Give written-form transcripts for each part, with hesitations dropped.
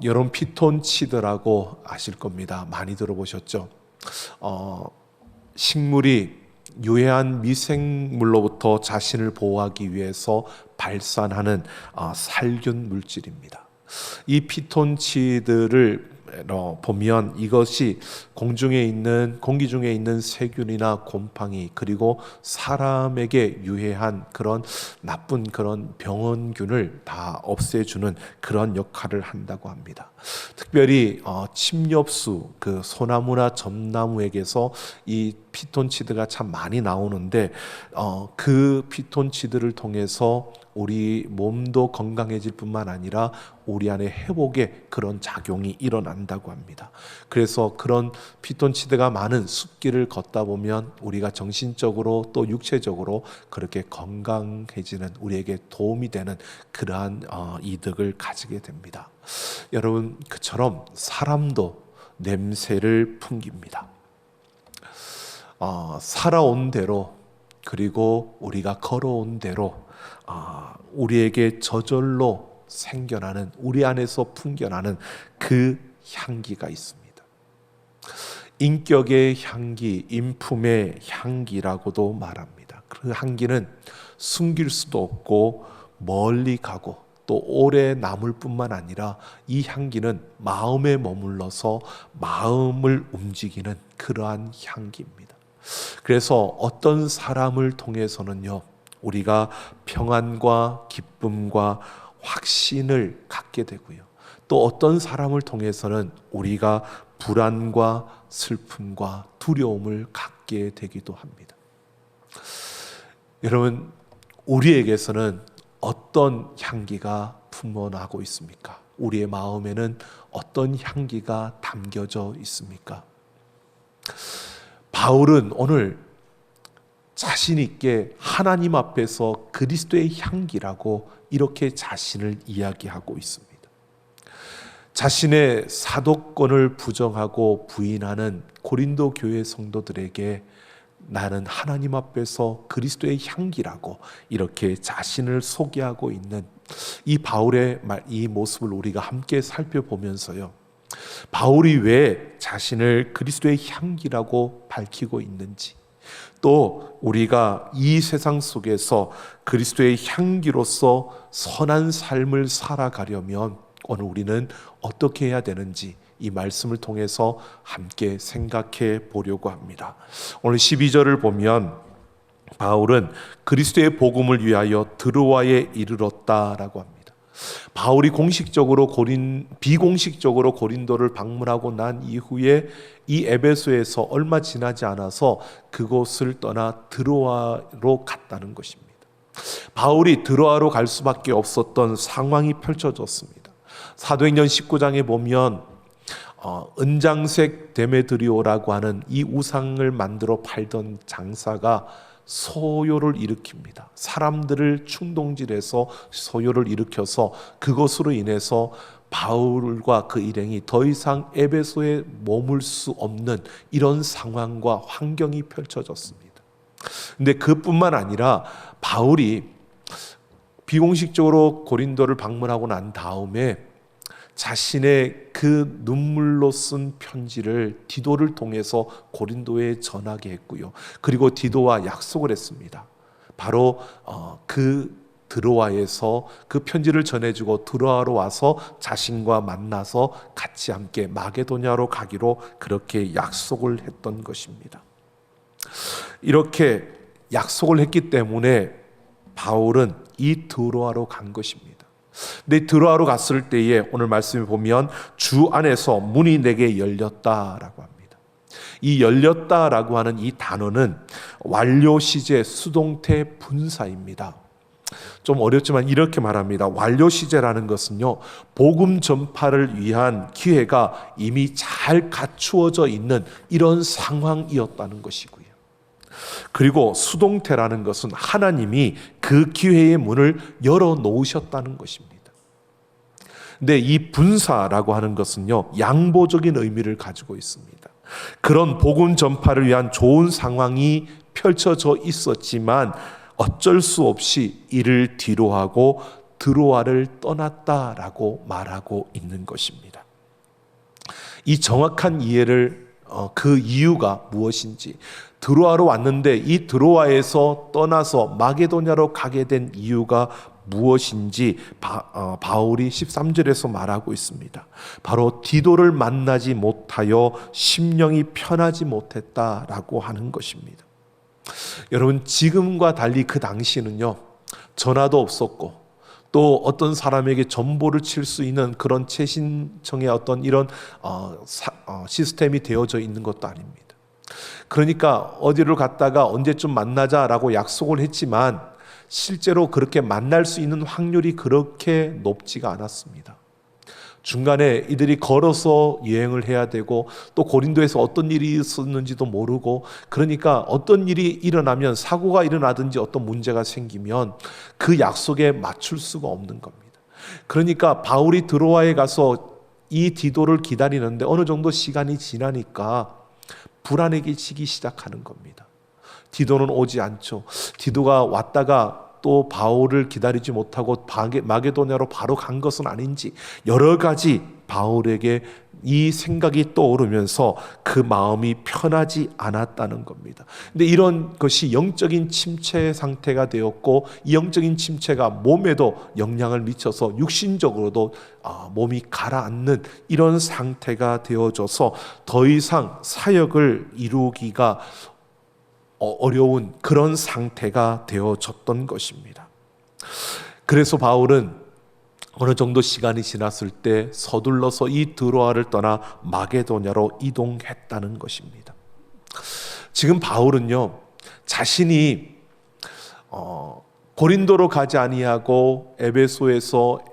여러분 피톤치드라고 아실 겁니다. 많이 들어보셨죠? 식물이 유해한 미생물로부터 자신을 보호하기 위해서 발산하는 살균 물질입니다. 이 피톤치드를 보면 이것이 공기 중에 있는 세균이나 곰팡이, 그리고 사람에게 유해한 그런 나쁜 그런 병원균을 다 없애주는 그런 역할을 한다고 합니다. 특별히 침엽수, 그 소나무나 점나무에게서 이 피톤치드가 참 많이 나오는데 그 피톤치드를 통해서 우리 몸도 건강해질 뿐만 아니라 우리 안에 회복의 그런 작용이 일어난다고 합니다. 그래서 그런 피톤치드가 많은 숲길을 걷다 보면 우리가 정신적으로 또 육체적으로 그렇게 건강해지는, 우리에게 도움이 되는 그러한 이득을 가지게 됩니다. 여러분, 그처럼 사람도 냄새를 풍깁니다. 살아온 대로, 그리고 우리가 걸어온 대로 우리에게 저절로 생겨나는, 우리 안에서 풍겨나는 그 향기가 있습니다. 인격의 향기, 인품의 향기라고도 말합니다. 그 향기는 숨길 수도 없고 멀리 가고 또 오래 남을 뿐만 아니라 이 향기는 마음에 머물러서 마음을 움직이는 그러한 향기입니다. 그래서 어떤 사람을 통해서는요, 우리가 평안과 기쁨과 확신을 갖게 되고요, 또 어떤 사람을 통해서는 우리가 불안과 슬픔과 두려움을 갖게 되기도 합니다. 여러분, 우리에게서는 어떤 향기가 품어나고 있습니까? 우리의 마음에는 어떤 향기가 담겨져 있습니까? 바울은 오늘 자신 있게 하나님 앞에서 그리스도의 향기라고 이렇게 자신을 이야기하고 있습니다. 자신의 사도권을 부정하고 부인하는 고린도 교회 성도들에게 나는 하나님 앞에서 그리스도의 향기라고 이렇게 자신을 소개하고 있는 이 바울의 이 모습을 우리가 함께 살펴보면서요, 바울이 왜 자신을 그리스도의 향기라고 밝히고 있는지, 또 우리가 이 세상 속에서 그리스도의 향기로서 선한 삶을 살아가려면 오늘 우리는 어떻게 해야 되는지 이 말씀을 통해서 함께 생각해 보려고 합니다. 오늘 12절을 보면 바울은 그리스도의 복음을 위하여 드로아에 이르렀다라고 합니다. 바울이 비공식적으로 고린도를 방문하고 난 이후에 이 에베소에서 얼마 지나지 않아서 그곳을 떠나 드로아로 갔다는 것입니다. 바울이 드로아로 갈 수밖에 없었던 상황이 펼쳐졌습니다. 사도행전 19장에 보면 은장색 데메드리오라고 하는 이 우상을 만들어 팔던 장사가 소요를 일으킵니다. 사람들을 충동질해서 소요를 일으켜서 그것으로 인해서 바울과 그 일행이 더 이상 에베소에 머물 수 없는 이런 상황과 환경이 펼쳐졌습니다. 근데 그뿐만 아니라 바울이 비공식적으로 고린도를 방문하고 난 다음에 자신의 그 눈물로 쓴 편지를 디도를 통해서 고린도에 전하게 했고요, 그리고 디도와 약속을 했습니다. 바로 그 드로아에서 그 편지를 전해주고 드로아로 와서 자신과 만나서 같이 함께 마게도냐로 가기로 그렇게 약속을 했던 것입니다. 이렇게 약속을 했기 때문에 바울은 이 드로아로 간 것입니다. 근데 드로아로 갔을 때에 오늘 말씀을 보면 주 안에서 문이 내게 열렸다라고 합니다. 이 열렸다라고 하는 이 단어는 완료 시제 수동태 분사입니다. 좀 어렵지만 이렇게 말합니다. 완료 시제라는 것은요, 복음 전파를 위한 기회가 이미 잘 갖추어져 있는 이런 상황이었다는 것이고요, 그리고 수동태라는 것은 하나님이 그 기회의 문을 열어 놓으셨다는 것입니다. 근데 이 분사라고 하는 것은요, 양보적인 의미를 가지고 있습니다. 그런 복음 전파를 위한 좋은 상황이 펼쳐져 있었지만 어쩔 수 없이 이를 뒤로하고 드로아를 떠났다라고 말하고 있는 것입니다. 이 정확한 이해를 그 이유가 무엇인지, 드로아로 왔는데 이 드로아에서 떠나서 마게도냐로 가게 된 이유가 무엇인지 바울이 13절에서 말하고 있습니다. 바로 디도를 만나지 못하여 심령이 편하지 못했다라고 하는 것입니다. 여러분, 지금과 달리 그 당시는요, 전화도 없었고 또 어떤 사람에게 전보를 칠 수 있는 그런 최신청의 어떤 이런 시스템이 되어져 있는 것도 아닙니다. 그러니까 어디를 갔다가 언제쯤 만나자라고 약속을 했지만 실제로 그렇게 만날 수 있는 확률이 그렇게 높지가 않았습니다. 중간에 이들이 걸어서 여행을 해야 되고 또 고린도에서 어떤 일이 있었는지도 모르고, 그러니까 어떤 일이 일어나면, 사고가 일어나든지 어떤 문제가 생기면 그 약속에 맞출 수가 없는 겁니다. 그러니까 바울이 드로아에 가서 이 디도를 기다리는데 어느 정도 시간이 지나니까 불안해지기 시작하는 겁니다. 디도는 오지 않죠. 디도가 왔다가 또 바울을 기다리지 못하고 마게도냐로 바로 간 것은 아닌지, 여러 가지 바울에게 이 생각이 떠오르면서 그 마음이 편하지 않았다는 겁니다. 근데 이런 것이 영적인 침체 상태가 되었고, 이 영적인 침체가 몸에도 영향을 미쳐서 육신적으로도 몸이 가라앉는 이런 상태가 되어져서 더 이상 사역을 이루기가 어려운 그런 상태가 되어졌던 것입니다. 그래서 바울은 어느 정도 시간이 지났을 때 서둘러서 이 드로아를 떠나 마게도냐로 이동했다는 것입니다. 지금 바울은요, 자신이 고린도로 가지 아니하고 에베소에서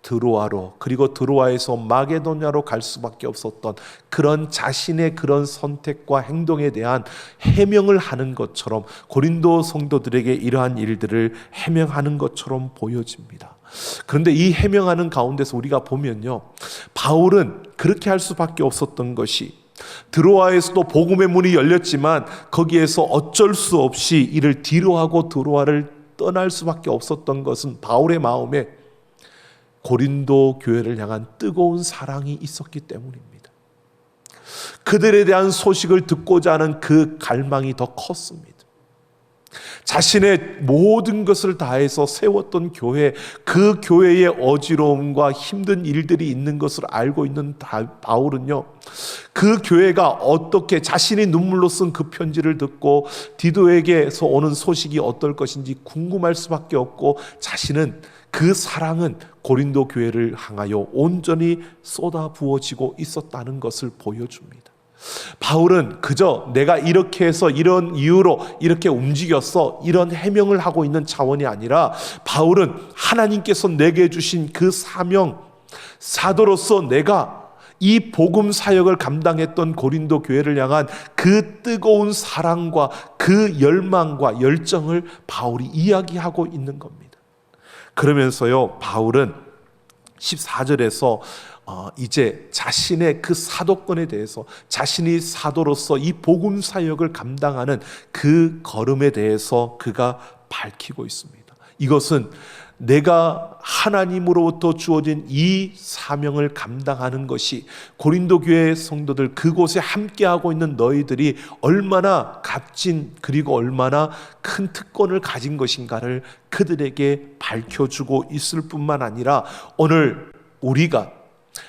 드로아로, 그리고 드로아에서 마게도냐로 갈 수밖에 없었던 그런 자신의 그런 선택과 행동에 대한 해명을 하는 것처럼, 고린도 성도들에게 이러한 일들을 해명하는 것처럼 보여집니다. 그런데 이 해명하는 가운데서 우리가 보면요, 바울은 그렇게 할 수밖에 없었던 것이, 드로아에서도 복음의 문이 열렸지만 거기에서 어쩔 수 없이 이를 뒤로하고 드로아를 떠날 수밖에 없었던 것은 바울의 마음에 고린도 교회를 향한 뜨거운 사랑이 있었기 때문입니다. 그들에 대한 소식을 듣고자 하는 그 갈망이 더 컸습니다. 자신의 모든 것을 다해서 세웠던 교회, 그 교회의 어지러움과 힘든 일들이 있는 것을 알고 있는 바울은요, 그 교회가 어떻게, 자신이 눈물로 쓴 그 편지를 듣고 디도에게서 오는 소식이 어떨 것인지 궁금할 수밖에 없고, 자신은 그 사랑은 고린도 교회를 향하여 온전히 쏟아 부어지고 있었다는 것을 보여줍니다. 바울은 그저 내가 이렇게 해서 이런 이유로 이렇게 움직였어, 이런 해명을 하고 있는 차원이 아니라, 바울은 하나님께서 내게 주신 그 사명, 사도로서 내가 이 복음 사역을 감당했던 고린도 교회를 향한 그 뜨거운 사랑과 그 열망과 열정을 바울이 이야기하고 있는 겁니다. 그러면서요, 바울은 14절에서 이제 자신의 그 사도권에 대해서, 자신이 사도로서 이 복음 사역을 감당하는 그 걸음에 대해서 그가 밝히고 있습니다. 이것은 내가 하나님으로부터 주어진 이 사명을 감당하는 것이, 고린도 교회 성도들, 그곳에 함께하고 있는 너희들이 얼마나 값진, 그리고 얼마나 큰 특권을 가진 것인가를 그들에게 밝혀주고 있을 뿐만 아니라, 오늘 우리가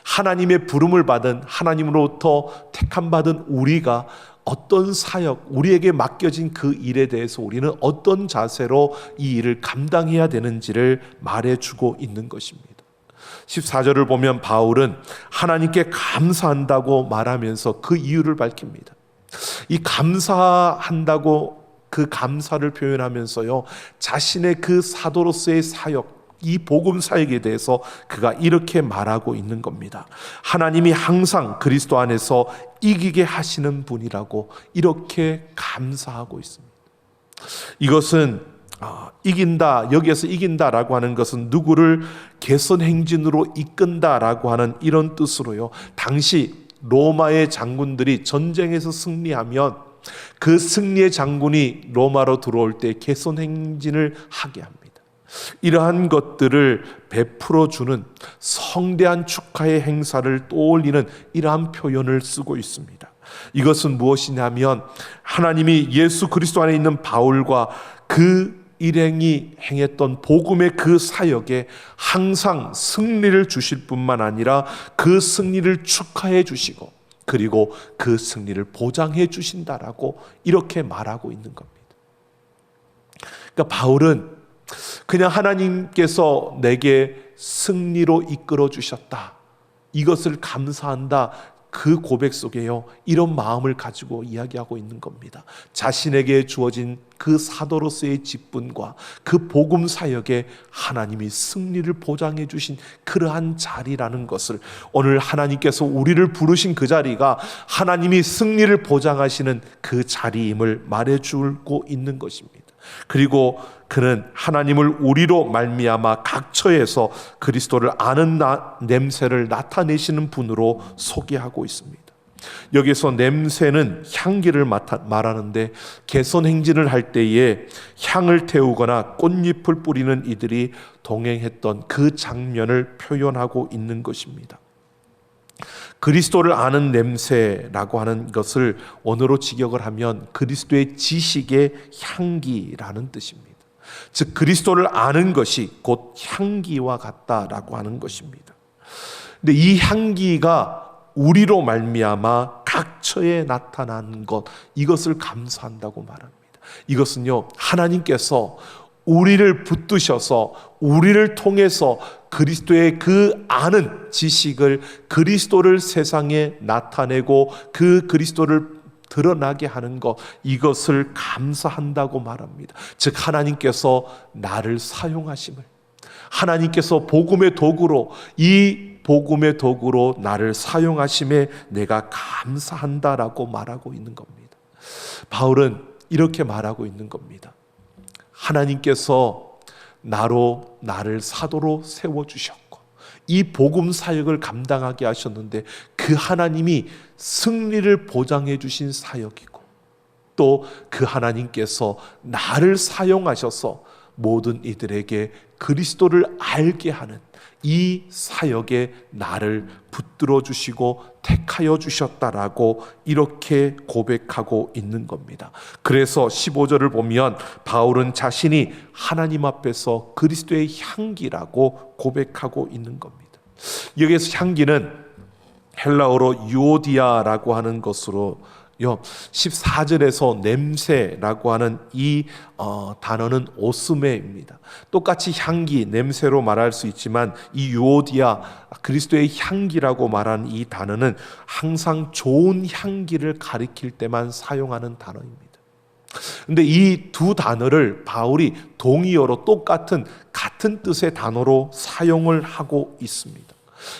하나님의 부름을 받은, 하나님으로부터 택함받은 우리가 어떤 사역, 우리에게 맡겨진 그 일에 대해서 우리는 어떤 자세로 이 일을 감당해야 되는지를 말해주고 있는 것입니다. 14절을 보면 바울은 하나님께 감사한다고 말하면서 그 이유를 밝힙니다. 이 감사한다고, 그 감사를 표현하면서요, 자신의 그 사도로서의 사역, 이 복음 사역에 대해서 그가 이렇게 말하고 있는 겁니다. 하나님이 항상 그리스도 안에서 이기게 하시는 분이라고 이렇게 감사하고 있습니다. 이것은 이긴다, 여기에서 이긴다라고 하는 것은 누구를 개선 행진으로 이끈다라고 하는 이런 뜻으로요, 당시 로마의 장군들이 전쟁에서 승리하면 그 승리의 장군이 로마로 들어올 때 개선 행진을 하게 합니다. 이러한 것들을 베풀어 주는 성대한 축하의 행사를 떠올리는 이러한 표현을 쓰고 있습니다. 이것은 무엇이냐면 하나님이 예수 그리스도 안에 있는 바울과 그 일행이 행했던 복음의 그 사역에 항상 승리를 주실 뿐만 아니라 그 승리를 축하해 주시고 그리고 그 승리를 보장해 주신다라고 이렇게 말하고 있는 겁니다. 그러니까 바울은 그냥 하나님께서 내게 승리로 이끌어 주셨다, 이것을 감사한다, 그 고백 속에요 이런 마음을 가지고 이야기하고 있는 겁니다. 자신에게 주어진 그 사도로서의 직분과 그 복음 사역에 하나님이 승리를 보장해 주신 그러한 자리라는 것을, 오늘 하나님께서 우리를 부르신 그 자리가 하나님이 승리를 보장하시는 그 자리임을 말해주고 있는 것입니다. 그리고 그는 하나님을 우리로 말미암아 각처에서 그리스도를 아는 냄새를 나타내시는 분으로 소개하고 있습니다. 여기서 냄새는 향기를 말하는데 개선 행진을 할 때에 향을 태우거나 꽃잎을 뿌리는 이들이 동행했던 그 장면을 표현하고 있는 것입니다. 그리스도를 아는 냄새라고 하는 것을 원어로 직역을 하면 그리스도의 지식의 향기라는 뜻입니다. 즉 그리스도를 아는 것이 곧 향기와 같다라고 하는 것입니다. 근데 이 향기가 우리로 말미암아 각처에 나타난 것, 이것을 감사한다고 말합니다. 이것은요, 하나님께서 우리를 붙드셔서 우리를 통해서 그리스도의 그 아는 지식을, 그리스도를 세상에 나타내고 그 그리스도를 드러나게 하는 것, 이것을 감사한다고 말합니다. 즉 하나님께서 나를 사용하심을, 하나님께서 복음의 도구로, 이 복음의 도구로 나를 사용하심에 내가 감사한다라고 말하고 있는 겁니다. 바울은 이렇게 말하고 있는 겁니다. 하나님께서 나를 사도로 세워주셨고 이 복음 사역을 감당하게 하셨는데 그 하나님이 승리를 보장해 주신 사역이고 또 그 하나님께서 나를 사용하셔서 모든 이들에게 그리스도를 알게 하는 이 사역에 나를 붙들어 주시고 택하여 주셨다라고 이렇게 고백하고 있는 겁니다. 그래서 15절을 보면 바울은 자신이 하나님 앞에서 그리스도의 향기라고 고백하고 있는 겁니다. 여기에서 향기는 헬라어로 유오디아라고 하는 것으로 14절에서 냄새라고 하는 이 단어는 오스메입니다. 똑같이 향기, 냄새로 말할 수 있지만 이 유오디아, 그리스도의 향기라고 말하는 이 단어는 항상 좋은 향기를 가리킬 때만 사용하는 단어입니다. 근데 이 두 단어를 바울이 동의어로 같은 뜻의 단어로 사용을 하고 있습니다.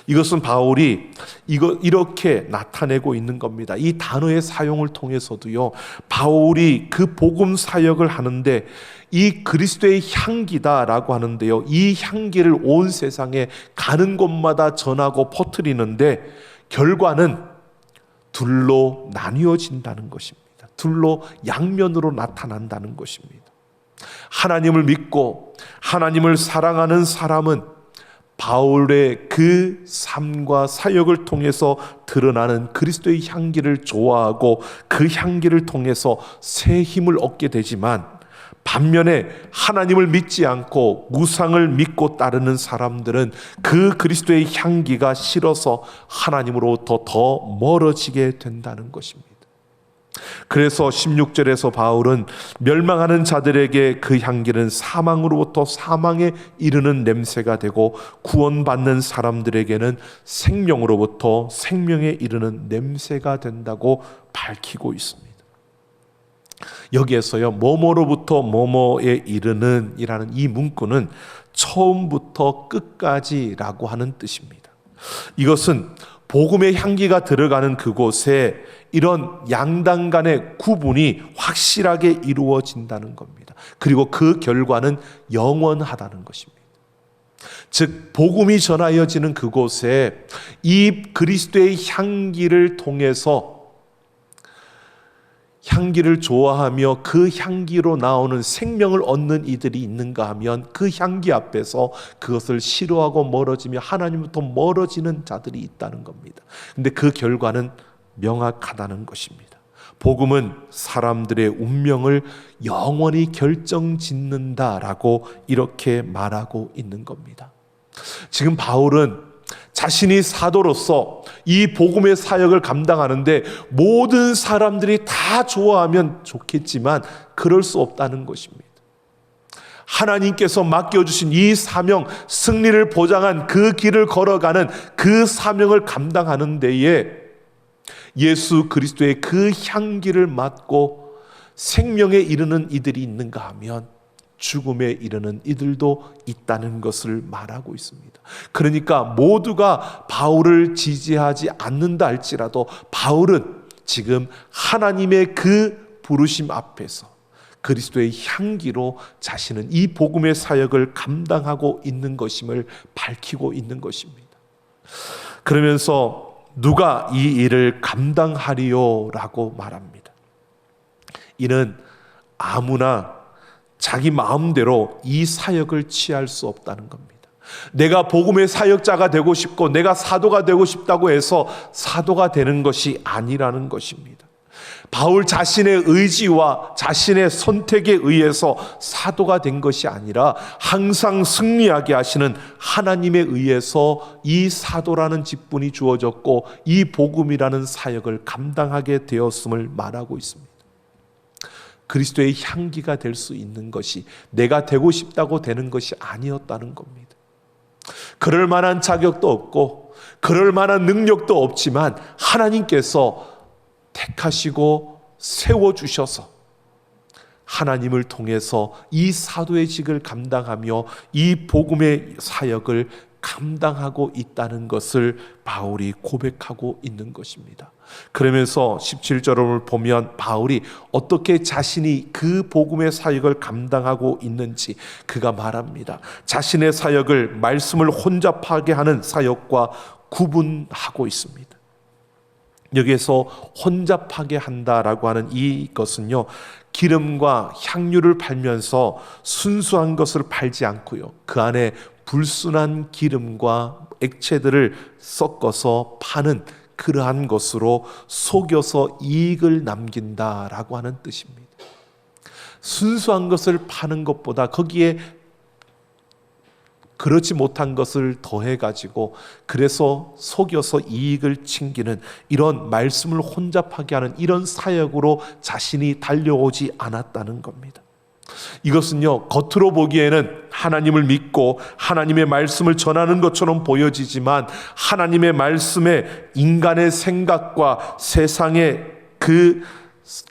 이것은 바울이 이렇게 나타내고 있는 겁니다. 이 단어의 사용을 통해서도요, 바울이 그 복음 사역을 하는데 이 그리스도의 향기다라고 하는데요, 이 향기를 온 세상에 가는 곳마다 전하고 퍼뜨리는데 결과는 둘로 나뉘어진다는 것입니다. 둘로 양면으로 나타난다는 것입니다. 하나님을 믿고 하나님을 사랑하는 사람은 바울의 그 삶과 사역을 통해서 드러나는 그리스도의 향기를 좋아하고 그 향기를 통해서 새 힘을 얻게 되지만, 반면에 하나님을 믿지 않고 우상을 믿고 따르는 사람들은 그 그리스도의 향기가 싫어서 하나님으로부터 더 멀어지게 된다는 것입니다. 그래서 16절에서 바울은 멸망하는 자들에게 그 향기는 사망으로부터 사망에 이르는 냄새가 되고 구원받는 사람들에게는 생명으로부터 생명에 이르는 냄새가 된다고 밝히고 있습니다. 여기에서요, 뭐뭐로부터 뭐뭐에 이르는 이라는 이 문구는 처음부터 끝까지라고 하는 뜻입니다. 이것은 복음의 향기가 들어가는 그곳에 이런 양당 간의 구분이 확실하게 이루어진다는 겁니다. 그리고 그 결과는 영원하다는 것입니다. 즉 복음이 전하여지는 그곳에 이 그리스도의 향기를 통해서 향기를 좋아하며 그 향기로 나오는 생명을 얻는 이들이 있는가 하면 그 향기 앞에서 그것을 싫어하고 멀어지며 하나님부터 멀어지는 자들이 있다는 겁니다. 근데 그 결과는 명확하다는 것입니다. 복음은 사람들의 운명을 영원히 결정짓는다라고 이렇게 말하고 있는 겁니다. 지금 바울은 자신이 사도로서 이 복음의 사역을 감당하는데 모든 사람들이 다 좋아하면 좋겠지만 그럴 수 없다는 것입니다. 하나님께서 맡겨주신 이 사명, 승리를 보장한 그 길을 걸어가는 그 사명을 감당하는 데에 예수 그리스도의 그 향기를 맡고 생명에 이르는 이들이 있는가 하면 죽음에 이르는 이들도 있다는 것을 말하고 있습니다. 그러니까 모두가 바울을 지지하지 않는다 할지라도 바울은 지금 하나님의 그 부르심 앞에서 그리스도의 향기로 자신은 이 복음의 사역을 감당하고 있는 것임을 밝히고 있는 것입니다. 그러면서 누가 이 일을 감당하리요라고 말합니다. 이는 아무나 자기 마음대로 이 사역을 취할 수 없다는 겁니다. 내가 복음의 사역자가 되고 싶고 내가 사도가 되고 싶다고 해서 사도가 되는 것이 아니라는 것입니다. 바울 자신의 의지와 자신의 선택에 의해서 사도가 된 것이 아니라 항상 승리하게 하시는 하나님에 의해서 이 사도라는 직분이 주어졌고 이 복음이라는 사역을 감당하게 되었음을 말하고 있습니다. 그리스도의 향기가 될 수 있는 것이 내가 되고 싶다고 되는 것이 아니었다는 겁니다. 그럴 만한 자격도 없고 그럴 만한 능력도 없지만 하나님께서 택하시고 세워주셔서 하나님을 통해서 이 사도의 직을 감당하며 이 복음의 사역을 감당하고 있다는 것을 바울이 고백하고 있는 것입니다. 그러면서 17절을 보면 바울이 어떻게 자신이 그 복음의 사역을 감당하고 있는지 그가 말합니다. 자신의 사역을 말씀을 혼잡하게 하는 사역과 구분하고 있습니다. 여기에서 혼잡하게 한다라고 하는 이것은요, 기름과 향유를 팔면서 순수한 것을 팔지 않고요, 그 안에 불순한 기름과 액체들을 섞어서 파는 그러한 것으로 속여서 이익을 남긴다라고 하는 뜻입니다. 순수한 것을 파는 것보다 거기에 그렇지 못한 것을 더해가지고 그래서 속여서 이익을 챙기는 이런 말씀을 혼잡하게 하는 이런 사역으로 자신이 달려오지 않았다는 겁니다. 이것은요, 겉으로 보기에는 하나님을 믿고 하나님의 말씀을 전하는 것처럼 보여지지만 하나님의 말씀에 인간의 생각과 세상의 그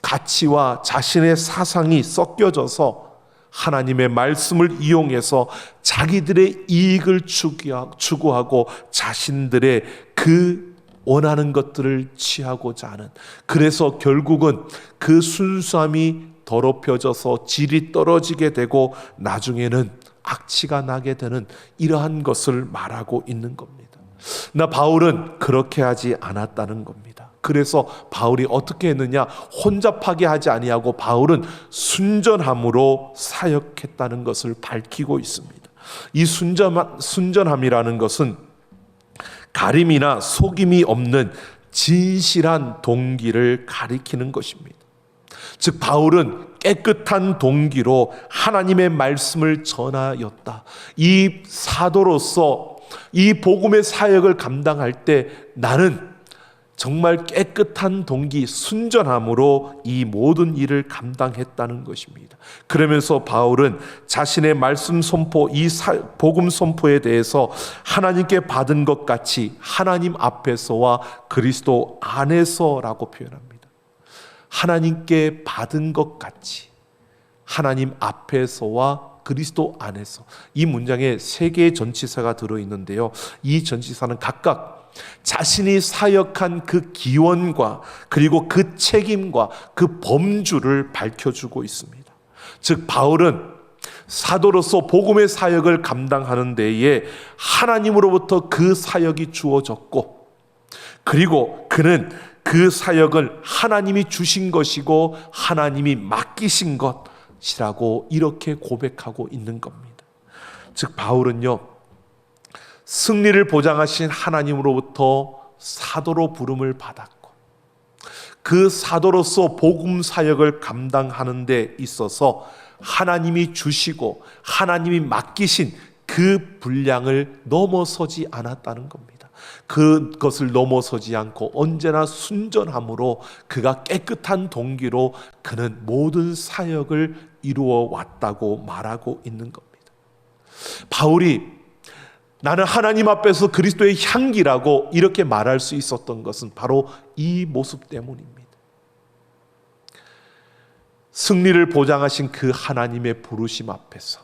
가치와 자신의 사상이 섞여져서 하나님의 말씀을 이용해서 자기들의 이익을 추구하고 자신들의 그 원하는 것들을 취하고자 하는, 그래서 결국은 그 순수함이 더럽혀져서 질이 떨어지게 되고 나중에는 악취가 나게 되는 이러한 것을 말하고 있는 겁니다. 나 바울은 그렇게 하지 않았다는 겁니다. 그래서 바울이 어떻게 했느냐, 혼잡하게 하지 아니하고 바울은 순전함으로 사역했다는 것을 밝히고 있습니다. 이 순전함이라는 것은 가림이나 속임이 없는 진실한 동기를 가리키는 것입니다. 즉 바울은 깨끗한 동기로 하나님의 말씀을 전하였다. 이 사도로서 이 복음의 사역을 감당할 때 나는 정말 깨끗한 동기, 순전함으로 이 모든 일을 감당했다는 것입니다. 그러면서 바울은 자신의 말씀 선포, 이 복음 선포에 대해서 하나님께 받은 것 같이 하나님 앞에서와 그리스도 안에서라고 표현합니다. 하나님께 받은 것 같이 하나님 앞에서와 그리스도 안에서, 이 문장에 3개의 전치사가 들어있는데요, 이 전치사는 각각 자신이 사역한 그 기원과 그리고 그 책임과 그 범주를 밝혀주고 있습니다. 즉 바울은 사도로서 복음의 사역을 감당하는 데에 하나님으로부터 그 사역이 주어졌고, 그리고 그는 그 사역을 하나님이 주신 것이고 하나님이 맡기신 것이라고 이렇게 고백하고 있는 겁니다. 즉 바울은요, 승리를 보장하신 하나님으로부터 사도로 부름을 받았고 그 사도로서 복음 사역을 감당하는 데 있어서 하나님이 주시고 하나님이 맡기신 그 분량을 넘어서지 않았다는 겁니다. 그것을 넘어서지 않고 언제나 순전함으로 그가 깨끗한 동기로 그는 모든 사역을 이루어 왔다고 말하고 있는 겁니다. 바울이 나는 하나님 앞에서 그리스도의 향기라고 이렇게 말할 수 있었던 것은 바로 이 모습 때문입니다. 승리를 보장하신 그 하나님의 부르심 앞에서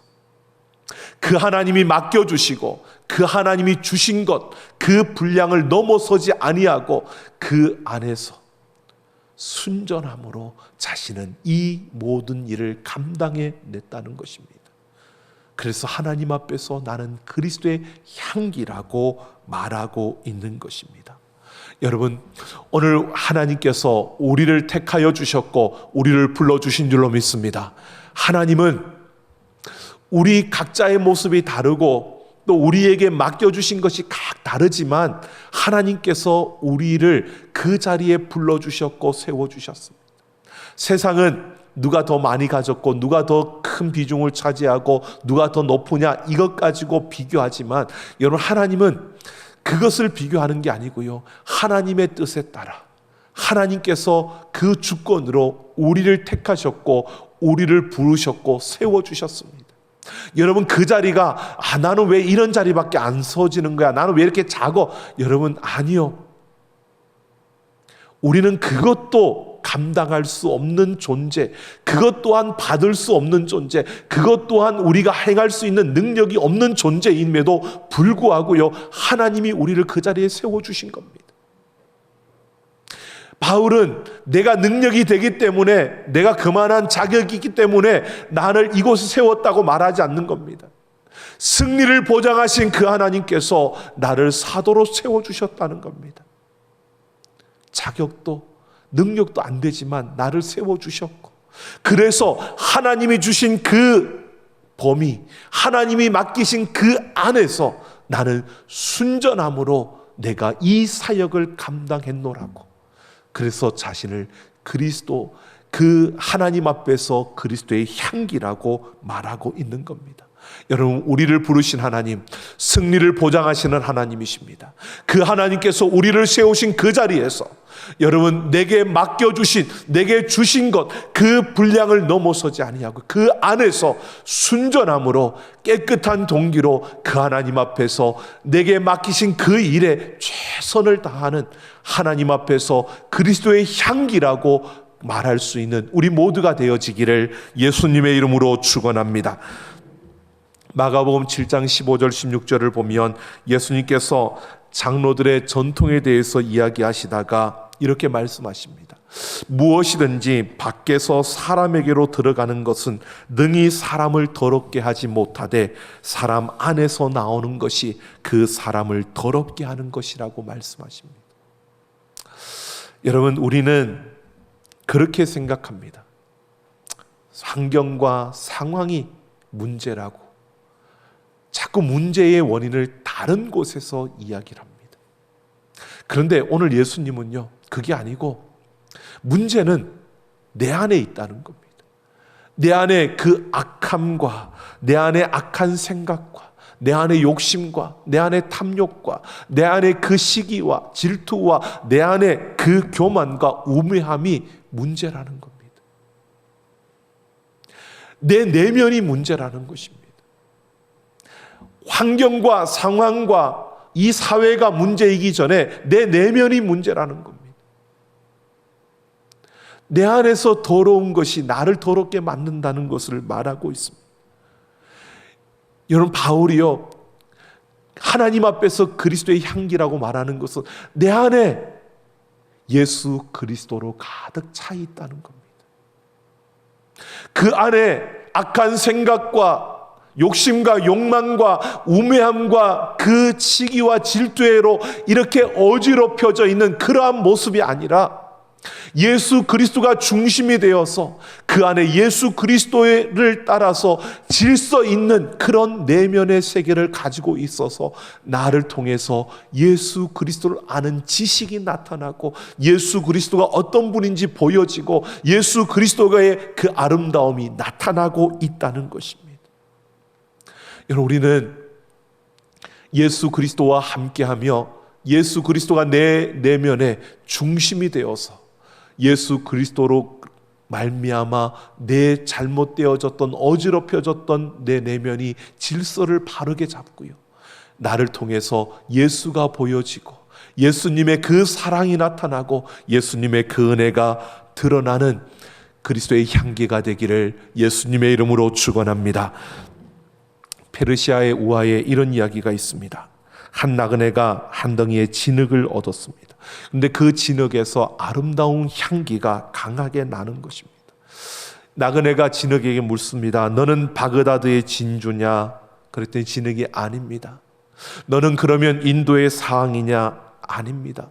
그 하나님이 맡겨주시고 그 하나님이 주신 것, 그 분량을 넘어서지 아니하고 그 안에서 순전함으로 자신은 이 모든 일을 감당해 냈다는 것입니다. 그래서 하나님 앞에서 나는 그리스도의 향기라고 말하고 있는 것입니다. 여러분, 오늘 하나님께서 우리를 택하여 주셨고 우리를 불러주신 줄로 믿습니다. 하나님은 우리 각자의 모습이 다르고 또 우리에게 맡겨주신 것이 각 다르지만 하나님께서 우리를 그 자리에 불러주셨고 세워주셨습니다. 세상은 누가 더 많이 가졌고 누가 더 큰 비중을 차지하고 누가 더 높으냐 이것 가지고 비교하지만 여러분, 하나님은 그것을 비교하는 게 아니고요, 하나님의 뜻에 따라 하나님께서 그 주권으로 우리를 택하셨고 우리를 부르셨고 세워주셨습니다. 여러분, 그 자리가 나는 왜 이런 자리밖에 안 서지는 거야, 나는 왜 이렇게 작어, 여러분 아니요, 우리는 그것도 감당할 수 없는 존재, 그것 또한 받을 수 없는 존재, 그것 또한 우리가 행할 수 있는 능력이 없는 존재임에도 불구하고요, 하나님이 우리를 그 자리에 세워주신 겁니다. 바울은 내가 능력이 되기 때문에, 내가 그만한 자격이 있기 때문에 나를 이곳에 세웠다고 말하지 않는 겁니다. 승리를 보장하신 그 하나님께서 나를 사도로 세워주셨다는 겁니다. 자격도 능력도 안 되지만 나를 세워주셨고, 그래서 하나님이 주신 그 범위, 하나님이 맡기신 그 안에서 나는 순전함으로 내가 이 사역을 감당했노라고, 그래서 자신을 그리스도, 그 하나님 앞에서 그리스도의 향기라고 말하고 있는 겁니다. 여러분, 우리를 부르신 하나님, 승리를 보장하시는 하나님이십니다. 그 하나님께서 우리를 세우신 그 자리에서 여러분, 내게 맡겨주신, 내게 주신 것, 그 분량을 넘어서지 아니하고 그 안에서 순전함으로 깨끗한 동기로 그 하나님 앞에서 내게 맡기신 그 일에 최선을 다하는 하나님 앞에서 그리스도의 향기라고 말할 수 있는 우리 모두가 되어지기를 예수님의 이름으로 축원합니다. 마가복음 7장 15절 16절을 보면 예수님께서 장로들의 전통에 대해서 이야기하시다가 이렇게 말씀하십니다. 무엇이든지 밖에서 사람에게로 들어가는 것은 능히 사람을 더럽게 하지 못하되 사람 안에서 나오는 것이 그 사람을 더럽게 하는 것이라고 말씀하십니다. 여러분, 우리는 그렇게 생각합니다. 환경과 상황이 문제라고 자꾸 문제의 원인을 다른 곳에서 이야기를 합니다. 그런데 오늘 예수님은요, 그게 아니고 문제는 내 안에 있다는 겁니다. 내 안에 그 악함과 내 안에 악한 생각과 내 안에 욕심과 내 안에 탐욕과 내 안에 그 시기와 질투와 내 안에 그 교만과 우매함이 문제라는 겁니다. 내 내면이 문제라는 것입니다. 환경과 상황과 이 사회가 문제이기 전에 내 내면이 문제라는 겁니다. 내 안에서 더러운 것이 나를 더럽게 만든다는 것을 말하고 있습니다. 여러분, 바울이요, 하나님 앞에서 그리스도의 향기라고 말하는 것은 내 안에 예수 그리스도로 가득 차 있다는 겁니다. 그 안에 악한 생각과 욕심과 욕망과 우매함과 그 시기와 질투로 이렇게 어지럽혀져 있는 그러한 모습이 아니라 예수 그리스도가 중심이 되어서 그 안에 예수 그리스도를 따라서 질서 있는 그런 내면의 세계를 가지고 있어서 나를 통해서 예수 그리스도를 아는 지식이 나타나고 예수 그리스도가 어떤 분인지 보여지고 예수 그리스도의 그 아름다움이 나타나고 있다는 것입니다. 여러분, 우리는 예수 그리스도와 함께하며 예수 그리스도가 내 내면의 중심이 되어서 예수 그리스도로 말미암아 내 잘못되어졌던 어지럽혀졌던 내 내면이 질서를 바르게 잡고요, 나를 통해서 예수가 보여지고 예수님의 그 사랑이 나타나고 예수님의 그 은혜가 드러나는 그리스도의 향기가 되기를 예수님의 이름으로 축원합니다. 페르시아의 우화에 이런 이야기가 있습니다. 한 나그네가 한 덩이의 진흙을 얻었습니다. 근데 그 진흙에서 아름다운 향기가 강하게 나는 것입니다. 나그네가 진흙에게 묻습니다. 너는 바그다드의 진주냐? 그랬더니 진흙이 아닙니다. 너는 그러면 인도의 사항이냐? 아닙니다.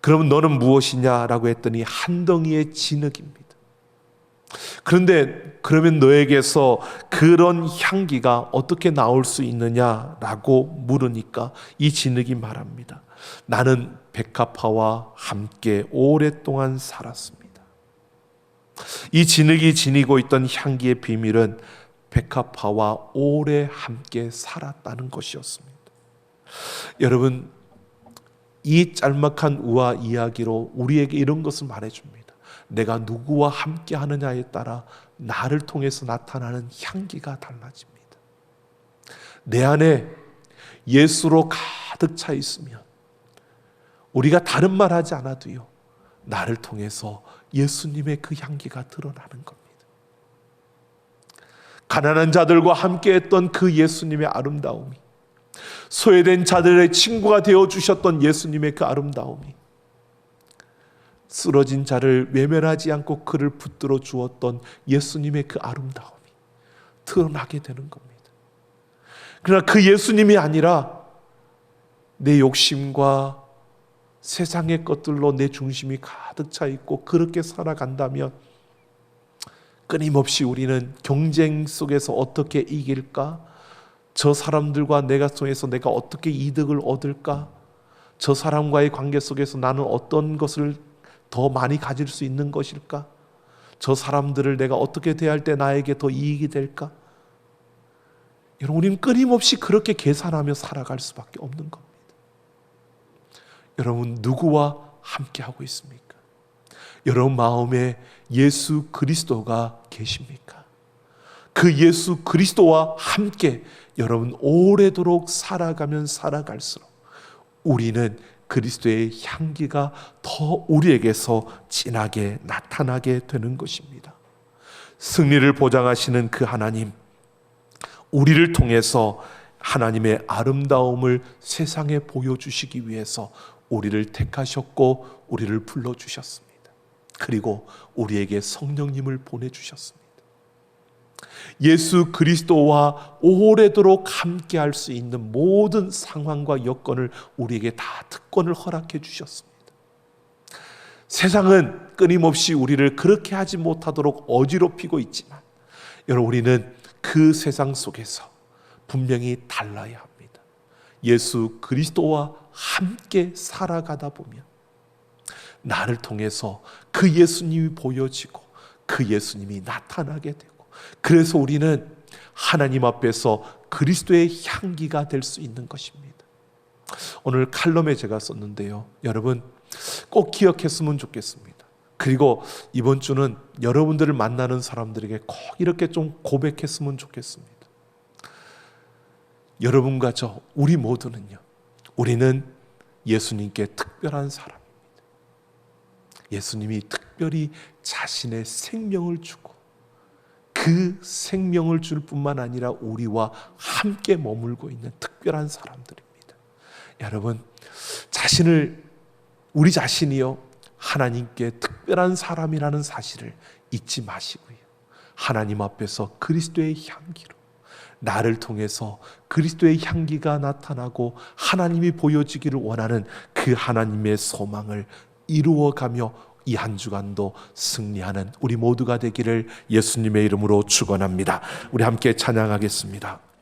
그러면 너는 무엇이냐? 라고 했더니 한 덩이의 진흙입니다. 그런데 그러면 너에게서 그런 향기가 어떻게 나올 수 있느냐라고 물으니까 이 진흙이 말합니다. 나는 백합화와 함께 오랫동안 살았습니다. 이 진흙이 지니고 있던 향기의 비밀은 백합화와 오래 함께 살았다는 것이었습니다. 여러분, 이 짤막한 우화 이야기로 우리에게 이런 것을 말해줍니다. 내가 누구와 함께 하느냐에 따라 나를 통해서 나타나는 향기가 달라집니다. 내 안에 예수로 가득 차 있으면 우리가 다른 말 하지 않아도요, 나를 통해서 예수님의 그 향기가 드러나는 겁니다. 가난한 자들과 함께 했던 그 예수님의 아름다움이, 소외된 자들의 친구가 되어주셨던 예수님의 그 아름다움이, 쓰러진 자를 외면하지 않고 그를 붙들어 주었던 예수님의 그 아름다움이 드러나게 되는 겁니다. 그러나 그 예수님이 아니라 내 욕심과 세상의 것들로 내 중심이 가득 차 있고 그렇게 살아간다면 끊임없이 우리는 경쟁 속에서 어떻게 이길까? 저 사람들과 내가 통해서 내가 어떻게 이득을 얻을까? 저 사람과의 관계 속에서 나는 어떤 것을 더 많이 가질 수 있는 것일까? 저 사람들을 내가 어떻게 대할 때 나에게 더 이익이 될까? 여러분, 우리는 끊임없이 그렇게 계산하며 살아갈 수밖에 없는 겁니다. 여러분, 누구와 함께하고 있습니까? 여러분 마음에 예수 그리스도가 계십니까? 그 예수 그리스도와 함께 여러분 오래도록 살아가면 살아갈수록 우리는 그리스도의 향기가 더 우리에게서 진하게 나타나게 되는 것입니다. 승리를 보장하시는 그 하나님, 우리를 통해서 하나님의 아름다움을 세상에 보여주시기 위해서 우리를 택하셨고 우리를 불러주셨습니다. 그리고 우리에게 성령님을 보내주셨습니다. 예수 그리스도와 오래도록 함께할 수 있는 모든 상황과 여건을 우리에게 다 특권을 허락해 주셨습니다. 세상은 끊임없이 우리를 그렇게 하지 못하도록 어지럽히고 있지만 여러분, 우리는 그 세상 속에서 분명히 달라야 합니다. 예수 그리스도와 함께 살아가다 보면 나를 통해서 그 예수님이 보여지고 그 예수님이 나타나게 되고, 그래서 우리는 하나님 앞에서 그리스도의 향기가 될 수 있는 것입니다. 오늘 칼럼에 제가 썼는데요, 여러분 꼭 기억했으면 좋겠습니다. 그리고 이번 주는 여러분들을 만나는 사람들에게 꼭 이렇게 좀 고백했으면 좋겠습니다. 여러분과 저, 우리 모두는요, 우리는 예수님께 특별한 사람입니다. 예수님이 특별히 자신의 생명을 주고 그 생명을 줄 뿐만 아니라 우리와 함께 머물고 있는 특별한 사람들입니다. 여러분, 우리 자신이요, 하나님께 특별한 사람이라는 사실을 잊지 마시고요, 하나님 앞에서 그리스도의 향기로 나를 통해서 그리스도의 향기가 나타나고 하나님이 보여지기를 원하는 그 하나님의 소망을 이루어가며 이 한 주간도 승리하는 우리 모두가 되기를 예수님의 이름으로 축원합니다. 우리 함께 찬양하겠습니다.